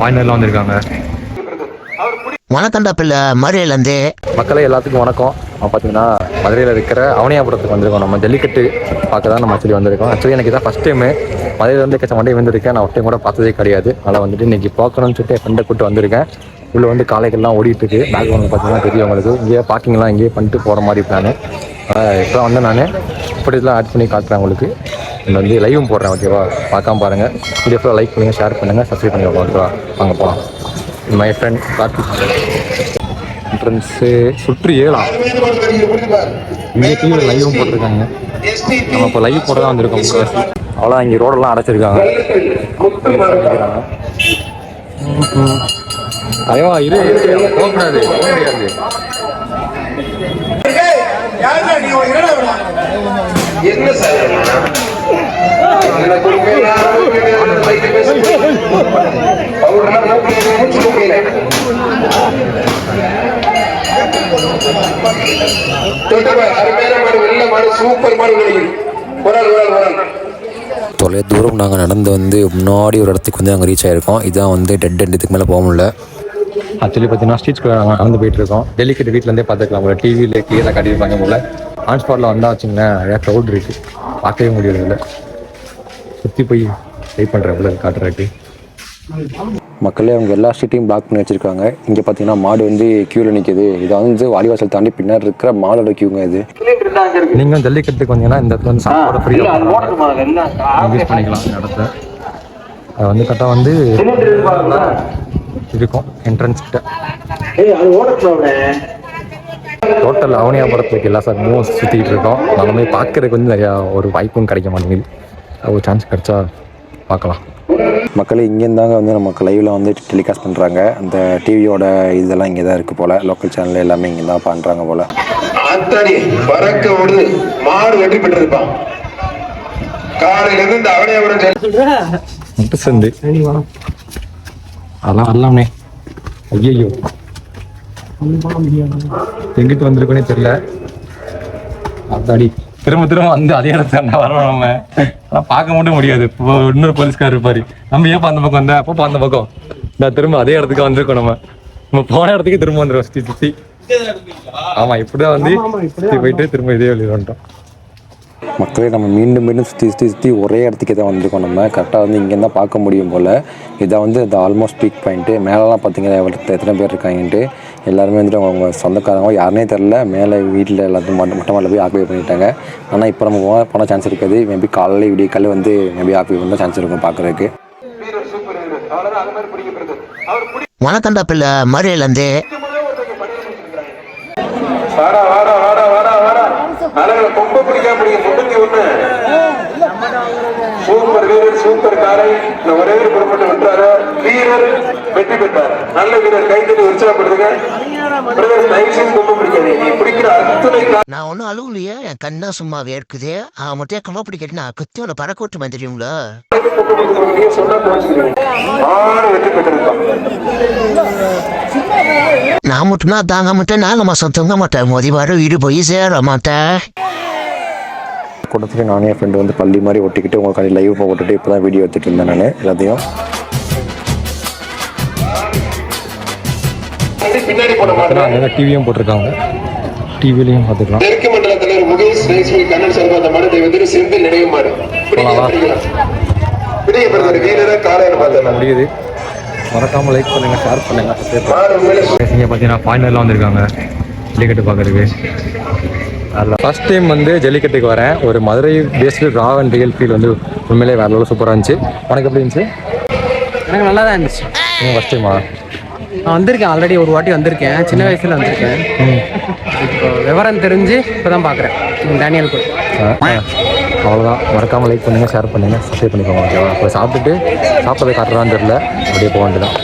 வாய்நாடுலாம் வந்திருக்காங்க. வணக்கம்டா பிள்ளை மதுரையிலேருந்து. மக்களே எல்லாத்துக்கும் வணக்கம். பார்த்தீங்கன்னா மதுரையில் இருக்கிற அவனியாபுரத்துக்கு வந்திருக்கோம். நம்ம ஜல்லிக்கட்டு பார்க்க தான் நம்ம ஆக்சுவலி வந்திருக்கோம். ஆக்சுவலி எனக்கு இதான் ஃபஸ்ட் டைமு மதுரையில் வந்து கச்ச மண்டே வந்திருக்கேன். நான் ஃபஸ்ட் டைம் கூட பார்த்ததே கிடையாது. அதனால் வந்துட்டு இன்றைக்கி பார்க்கணும்னு சொல்லிட்டு என் ஃப்ரெண்டை கூப்பிட்டு வந்திருக்கேன். உள்ளே வந்து காலைகள்லாம் ஓடிட்டுருக்கு. பேக்ரவுண்ட் பார்த்தீங்கன்னா தெரியும் உங்களுக்கு. இங்கேயே பார்க்கிங்லாம் இங்கேயே பண்ணிட்டு போகிற மாதிரி பிளானு. இப்போ வந்து நான் இப்படி இதெல்லாம் ஆட் பண்ணி காட்டுறேன் உங்களுக்கு. இங்கே வந்து லைவும் போடுறேன். ஓகேவா, பார்க்காம பாருங்கள். வீடியோ ஃபுல்லாக லைக் பண்ணுங்கள், ஷேர் பண்ணுங்கள், சப்ஸ்கிரைப் பண்ணிக்கோங்க. ஓகேவா, வாங்க போகலாம். My friend Karthik. என்ட்ரன்ஸு சுற்றி ஏழாம் இங்கே லைவும் போட்டிருக்காங்க. நம்ம இப்போ லைவ் போட தான் வந்திருக்கோம். அவ்வளோ இங்கே ரோடெல்லாம் அடைச்சிருக்காங்க. ஐயோ இரு போகக்கூடாது, போக முடியாது. என்ன சார் தொலை தூரம் நாங்கள் நடந்து வந்து முன்னாடி ஒரு இடத்துக்கு வந்து நாங்கள் ரீச் ஆகிருக்கோம். இதான் வந்து டெட் எண்ட், இதுக்கு மேலே போக முடியல. ஆக்சுவலி பார்த்தீங்கன்னா ஸ்ட்ரீட்ஸ்குள்ளே நாங்கள் நடந்து போயிட்டு இருக்கோம். டெல்லிக்கட்டு வீட்டிலேருந்தே பார்த்துக்கலாம். உங்களை டிவியில் கிளியராக காட்டியிருப்பாங்க போல. ஆன் ஸ்பாட்டில் வந்தால் வச்சுங்களேன் நிறையா க்ரௌட் இருக்குது, பார்க்கவே முடியாது. இல்லை சுற்றி போய் ட்ரை பண்ணுறேன் போல காட்டுறதுக்கு. மக்களே அவங்க எல்லா ஸ்ட்ரீட்டையும் பிளாக் பண்ணி வச்சுருக்காங்க. இங்கே பார்த்தீங்கன்னா மாடு வந்து க்யூவில் நிற்கிது. இதை வந்து வாலிவாசல் தாண்டி பின்னாடி இருக்கிற மாடோட க்யூங்க இது. நீங்கள் ஜல்லிக்கட்டுக்கு வந்தீங்கன்னா இந்த இடத்துல வந்து சாப்பாடு ஃப்ரீயாக யூஸ் பண்ணிக்கலாம். இந்த இடத்துல அது வந்து கரெக்டாக வந்து இருக்கும் என்ட்ரன்ஸ் கிட்ட. டோட்டல் அவனியாபுரத்துக்கு எல்லா சமயமும் சுற்றிக்கிட்டு இருக்கோம். நானுமே பார்க்கறதுக்கு வந்து நிறையா ஒரு வாய்ப்பும் கிடைக்க மாட்டேங்குது. ஒரு சான்ஸ் கிடைச்சா பார்க்கலாம். மக்களே இங்கேருந்தாங்க வந்து நமக்கு லைவில் வந்து டெலிகாஸ்ட் பண்ணுறாங்க. அந்த டிவியோட இதெல்லாம் இங்கே தான் இருக்குது போல். லோக்கல் சேனல் எல்லாமே இங்கே தான் பண்ணுறாங்க போல். அத்தடி பறக்க விடுது மாடு வெற்றி பெற்றிருப்பான். காலையிலிருந்து இந்த அவனியாபுரம் மட்டும் சேர்ந்து அதெல்லாம் வரலாம்னே. ஐயோ எங்கிட்டு வந்திருக்கோனே தெரியல. அத்தாடி திரும்ப திரும்ப வந்து அதே இடத்துல வரணும். நம்ம ஆனால் பார்க்க மட்டும் முடியாது. இப்போ இன்னொரு போலீஸ்கார் இருப்பாரு. நம்ம ஏன் அந்த பக்கம் வந்தேன், அப்போ அந்த பக்கம் நான் திரும்ப அதே இடத்துக்கு வந்திருக்கோம். நம்ம போன இடத்துக்கு திரும்ப வந்துடுவோம் சுற்றி சுற்றி. ஆமாம், இப்படிதான் வந்து சுற்றி போயிட்டு திரும்ப இதே வழி வந்துட்டோம். மக்களே நம்ம மீண்டும் மீண்டும் சுற்றி ஒரே இடத்துக்கே தான் வந்திருக்கோம். நம்ம கரெக்டாக வந்து இங்கே தான் பார்க்க முடியும் போல். இதை வந்து இந்த ஆல்மோஸ்ட் பீக் பாயிண்ட்டு. மேலெலாம் பார்த்தீங்கன்னா எத்தனை பேர் இருக்காங்கன்ட்டு. எல்லாருமே வந்துட்டு அவங்க சொந்தக்காரங்க யாருனே தெரில. மேலே வீட்டில் எல்லாத்தையும் மொட்டை மாடில் போய் ஆக்குபை பண்ணிட்டாங்க. ஆனால் இப்போ நம்ம போன சான்ஸ் இருக்காது. மேபி காலையில் விடிய காலையில் வந்து மேபி ஆக்குபை பண்ண சான்ஸ் இருக்கும் பார்க்குறதுக்கு. வணக்கம்டா பிள்ளை மதுரையிலேருந்து. கொம்ப பிடிக்க முன்னூத்தி ஒண்ணு சூப்பர் வீரர், சூப்பர் காரை ஒரே புறப்பட்டு விட்டாரு. வீரர் வெற்றி பெற்றார். நல்ல வீரர், கைத்தறி உற்சாகப்படுத்துங்க. கொம்ப பிடிக்காது. நீ பிடிக்கிற அத்தனை நான் ஒன்றும் அழுவலையே, என் கண்ணா சும்மா வேர்க்குது. மட்டும் கம்ப பிடிக்கட்டு நான் குத்தியோட பறக்கோட்டு வந்துடுவீங்களா? சொன்னா வெற்றி பெற்றிருக்கான். நான் மட்டும்னா தாங்க மாட்டேன், நாலு மாதம் தூங்க மாட்டேன், மோதி வர வீடு போய் சேர மாட்டேன். கூட்டத்துலேயே நானே என் ஃப்ரெண்டு வந்து பள்ளி மாதிரி ஒட்டிக்கிட்டு உங்களுக்கு லைவ் போட்டுட்டு இப்போ தான் வீடியோ எடுத்துகிட்டு இருந்தேன் நான் எல்லாத்தையும். டிவியும் போட்டிருக்காங்க, டிவிலையும் பார்த்துக்கலாம். தெற்கு மண்டல தலைவர் முகேஷ் ரேஷ்மி கண்ணன் சார்பாக அந்த மனதை வந்து செந்தில் நினைவு மாடு வீரரை காலையில் பார்த்து முடியுது. மறக்காமல் லைக் பண்ணுங்கள், ஷேர் பண்ணுங்கள். இங்கே பார்த்தீங்கன்னா ஃபாய்னர்லாம் வந்திருக்காங்க ஜல்லிக்கட்டு பார்க்குறதுக்கு. அதில் ஃபஸ்ட் டைம் வந்து ஜல்லிக்கட்டுக்கு வரேன். ஒரு Madurai based raw and real feel வந்து உண்மையிலே வேற லெவலில் சூப்பராக இருந்துச்சு. உனக்கு எப்படி இருந்துச்சு? எனக்கு நல்லா தான் இருந்துச்சு. ஃபஸ்ட் டைமா நான் வந்திருக்கேன், ஆல்ரெடி ஒரு வாட்டி வந்திருக்கேன், சின்ன வயசில் வந்திருக்கேன். இப்போ விவரம் தெரிஞ்சு இப்போ தான் பார்க்குறேன் டேனியல் கூட. அவ்வளோதான். மறக்காமல் லைக் பண்ணுங்கள், ஷேர் பண்ணுங்கள், சப்ஸ்கிரைப் பண்ணிக்கோங்க. ஓகேவா? இப்போ சாப்பிட்டுட்டு சாப்பிட்றதை காட்டுறான்னு தெரியல, அப்படியே போக வேண்டியதான்.